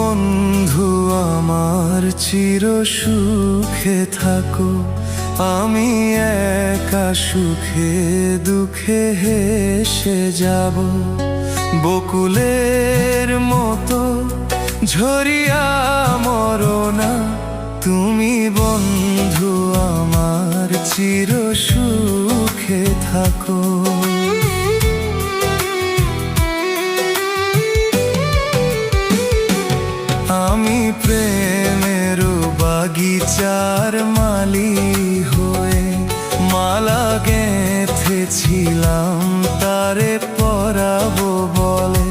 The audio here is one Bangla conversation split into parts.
বন্ধু আমার চির সুখে থাকো, আমি একা সুখে দুঃখে হেসে যাব। বকুলের মতো ঝরিয়া মরো না, তুমি বন্ধু আমার চির সুখে থাকো। আমি প্রেমের বাগিচার মালি হয়ে মালা গেঁথেছিলাম তারে পরাবো বলে।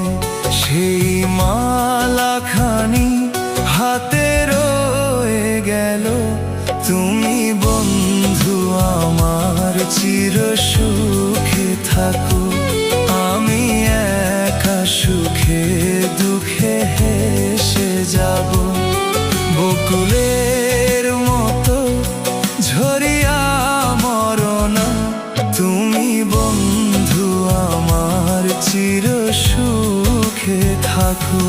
সেই মালাখানি হাতে রয়ে গেল, তুমি বন্ধু আমার চির সুখে থাকো, আমি একা সুখে দুঃখে হেসে যাব। বকুলের মতো ঝরিয়া মরো না, তুমি বন্ধু আমার চির সুখে থাকো।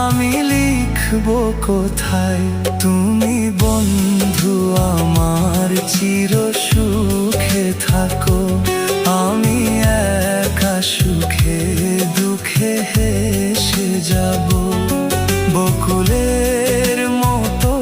আমি লিখবো কোথায়, তুমি বন্ধু আমার চির সুখে থাকো, আমি একা সুখে দুঃখে হেসে যাব। বকুলের মতো